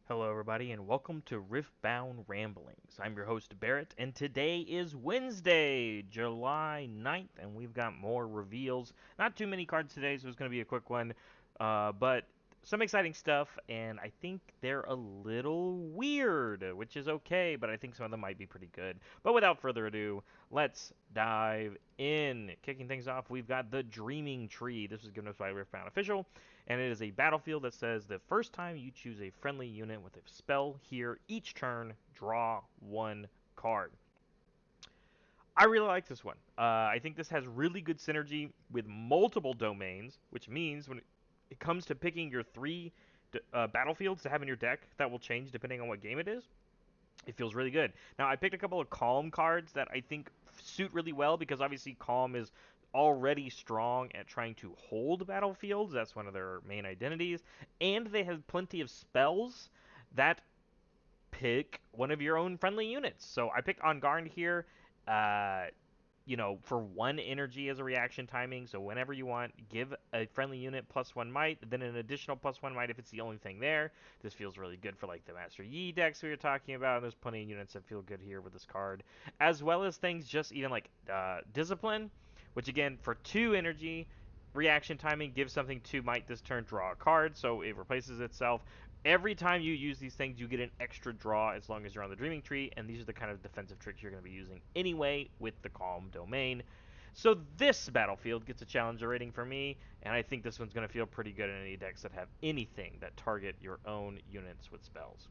Hello, everybody, and welcome to Riftbound Ramblings. I'm your host, Barrett, and today is Wednesday, July 9th, and we've got more reveals. Not too many cards today, so it's going to be a quick one, but some exciting stuff, and I think they're a little weird, which is okay, but I think some of them might be pretty good. But without further ado, let's dive in. Kicking things off, we've got the Dreaming Tree. This was given us by Riftbound Official, and it is a battlefield that says the first time you choose a friendly unit with a spell here each turn, draw one card. I really like this one. I think this has really good synergy with multiple domains, which means when it comes to picking your three battlefields to have in your deck, that will change depending on what game it is. It feels really good. Now, I picked a couple of Calm cards that I think suit really well because obviously Calm is already strong at trying to hold battlefields. That's one of their main identities. And they have plenty of spells that pick one of your own friendly units. So I picked On Guard here. Uh, for one energy as a reaction timing. So whenever you want, give a friendly unit plus one might, then an additional plus one might if it's the only thing there. This feels really good for like the Master Yi decks we were talking about. And there's plenty of units that feel good here with this card, as well as things just even like Discipline, which again for two energy. Reaction timing gives something two might this turn, draw a card, so it replaces itself. Every time you use these things, you get an extra draw as long as you're on the Dreaming Tree, and these are the kind of defensive tricks you're going to be using anyway with the Calm domain. So this battlefield gets a challenger rating for me, and I think this one's going to feel pretty good in any decks that have anything that target your own units with spells.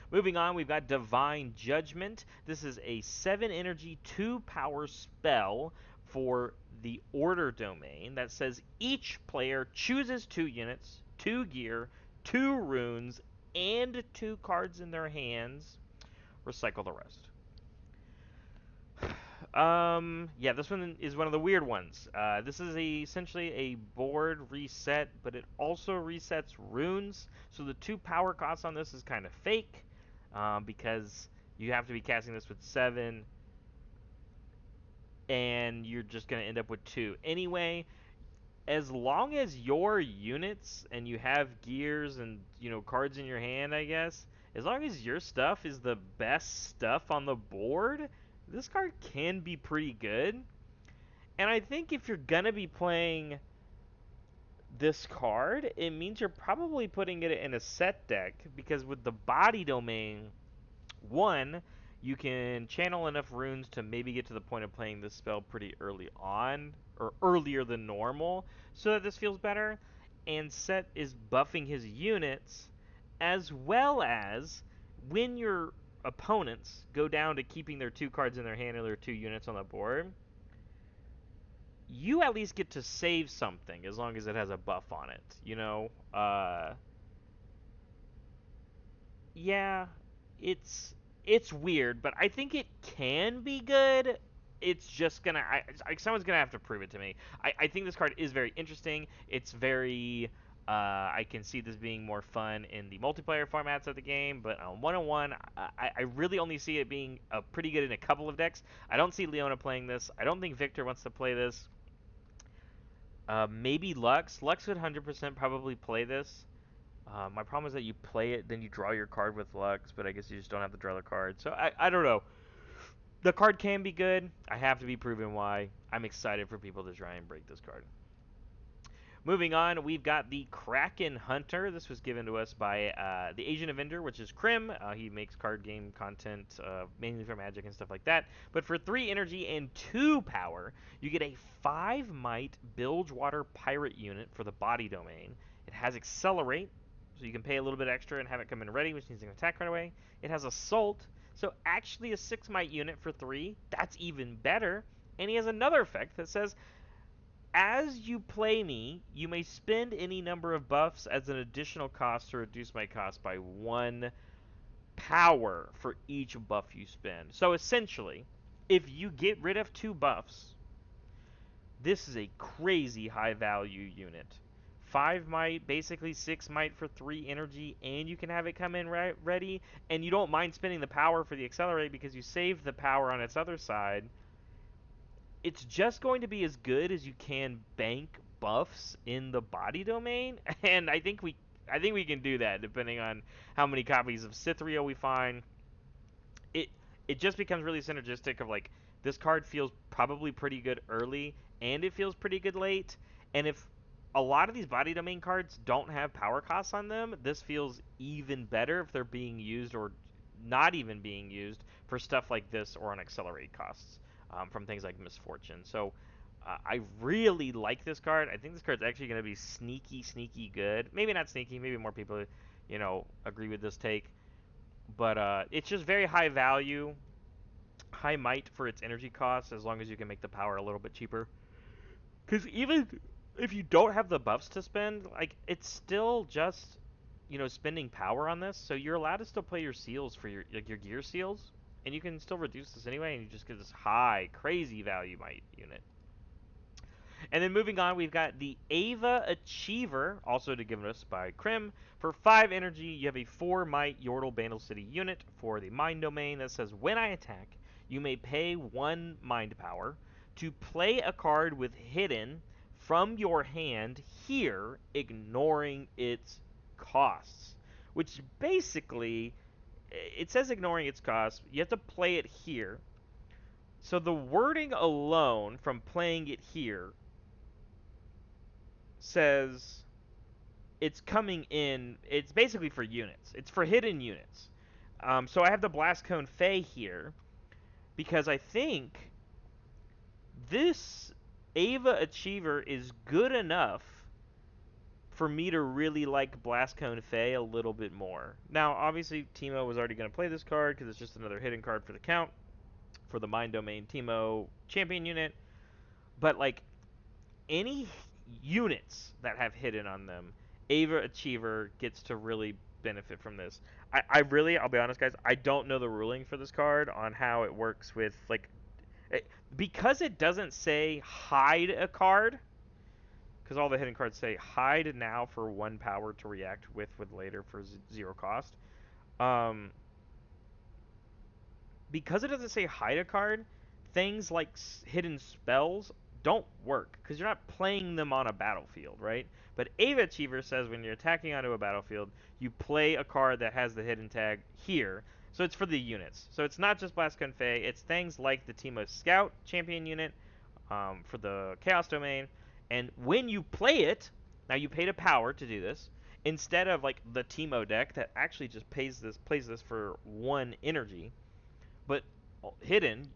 Moving on, we've got Divine Judgment. This is a 7 energy, 2 power spell for the Order domain that says each player chooses 2 units, 2 gear, 2 runes, and 2 cards in their hands. Recycle the rest. Yeah, this one is one of the weird ones. This is essentially a board reset, but it also resets runes. So the 2 power costs on this is kind of fake, because you have to be casting this with 7, and you're just going to end up with 2. Anyway, as long as your units and you have gears and cards in your hand, I guess, as long as your stuff is the best stuff on the board, this card can be pretty good. And I think if you're gonna be playing this card, it means you're probably putting it in a set deck because with the body domain, one, you can channel enough runes to maybe get to the point of playing this spell pretty early on, or earlier than normal, so that this feels better. And Set is buffing his units, as well as when your opponents go down to keeping their 2 cards in their hand or their 2 units on the board, you at least get to save something as long as it has a buff on it. Yeah, it's weird, but I think it can be good. It's just gonna, someone's gonna have to prove it to me. I think this card is very interesting. It's very, I can see this being more fun in the multiplayer formats of the game, but on one-on-one, I really only see it being pretty good in a couple of decks. I don't see Leona playing this. I don't think Victor wants to play this. Maybe Lux. Lux would 100% probably play this. My problem is that you play it, then you draw your card with Lux, but I guess you just don't have to draw the card. So I don't know. The card can be good. I have to be proven why. I'm excited for people to try and break this card. Moving on, we've got the Kraken Hunter. This was given to us by the Asian Avenger, which is Krim. He makes card game content mainly for Magic and stuff like that. But for 3 energy and 2 power, you get a 5 might Bilgewater Pirate unit for the body domain. It has Accelerate, so you can pay a little bit extra and have it come in ready, which means you can attack right away. It has Assault, so actually a 6 might unit for 3. That's even better. And he has another effect that says as you play me, you may spend any number of buffs as an additional cost to reduce my cost by 1 power for each buff you spend. So essentially, if you get rid of 2 buffs, this is a crazy high value unit. 5 might, basically 6 might for 3 energy, and you can have it come in ready, and you don't mind spending the power for the accelerate because you save the power on its other side. It's just going to be as good as you can bank buffs in the body domain, and I think I think we can do that depending on how many copies of Cytherea we find. it it just becomes really synergistic of like this card feels probably pretty good early and it feels pretty good late. And if a lot of these body domain cards don't have power costs on them, this feels even better if they're being used or not even being used for stuff like this or on accelerate costs from things like Misfortune. So I really like this card. I think this card's actually going to be sneaky, sneaky good. Maybe not sneaky. Maybe more people, agree with this take. But it's just very high value, high might for its energy cost, as long as you can make the power a little bit cheaper. Because even if you don't have the buffs to spend, like it's still just spending power on this. So you're allowed to still play your seals for your gear seals, and you can still reduce this anyway, and you just get this high, crazy value might unit. And then moving on, we've got the Ava Achiever, also to given us by Krim. For 5 energy, you have a 4 might Yordle Bandle City unit for the Mind Domain that says, when I attack, you may pay 1 Mind Power to play a card with Hidden from your hand here, ignoring its costs. Which basically, it says ignoring its costs. You have to play it here. So the wording alone from playing it here says it's coming in. It's basically for units. It's for hidden units. So I have the Blast Cone Fae here because I think this Ava Achiever is good enough for me to really like Blast Cone Fae a little bit more. Now, obviously, Teemo was already going to play this card because it's just another hidden card for the count for the Mind Domain Teemo champion unit. But like any units that have hidden on them, Ava Achiever gets to really benefit from this. I'll be honest, guys, I don't know the ruling for this card on how it works with, like, because it doesn't say hide a card, because all the hidden cards say hide now for 1 power to react with later for 0 cost. Um, because it doesn't say hide a card, things like hidden spells don't work because you're not playing them on a battlefield, right? But Ava Achiever says when you're attacking onto a battlefield, you play a card that has the hidden tag here. So it's for the units. So it's not just Blast Cone Fae. It's things like the Teemo Scout champion unit for the Chaos Domain. And when you play it, now you paid a power to do this, instead of like the Teemo deck that actually just plays this for 1 energy, but hidden,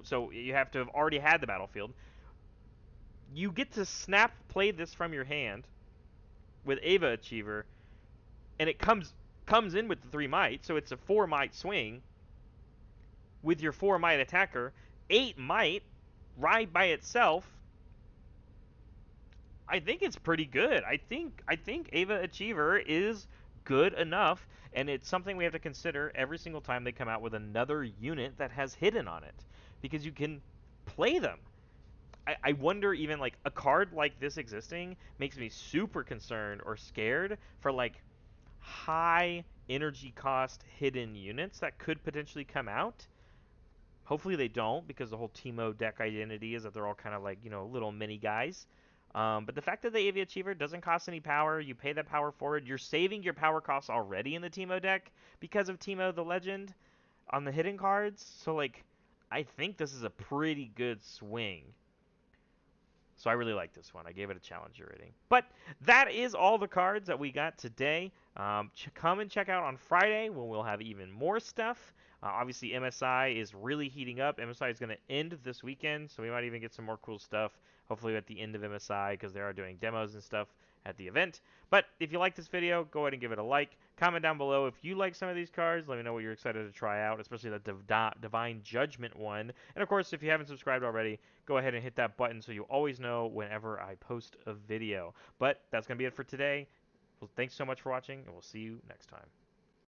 so you have to have already had the battlefield. You get to snap play this from your hand with Ava Achiever, and it comes in with the 3 might, so it's a 4 might swing with your 4 might attacker, 8 might ride by itself. I think it's pretty good. I think Ava Achiever is good enough, and it's something we have to consider every single time they come out with another unit that has hidden on it, because you can play them. I wonder, even like a card like this existing makes me super concerned or scared for like high energy cost hidden units that could potentially come out. Hopefully they don't, because the whole Teemo deck identity is that they're all kind of like, little mini guys. But the fact that the AV Achiever doesn't cost any power, you pay that power forward, you're saving your power costs already in the Teemo deck because of Teemo the Legend on the hidden cards. So, like, I think this is a pretty good swing. So I really like this one. I gave it a challenger rating. But that is all the cards that we got today. Come and check out on Friday when we'll have even more stuff. Obviously, MSI is really heating up. MSI is going to end this weekend, so we might even get some more cool stuff, hopefully at the end of MSI, because they are doing demos and stuff at the event. But if you like this video, go ahead and give it a like. Comment down below if you like some of these cards. Let me know what you're excited to try out, especially the Divine Judgment one. And of course, if you haven't subscribed already, go ahead and hit that button so you always know whenever I post a video. But that's going to be it for today. Well, thanks so much for watching, and we'll see you next time.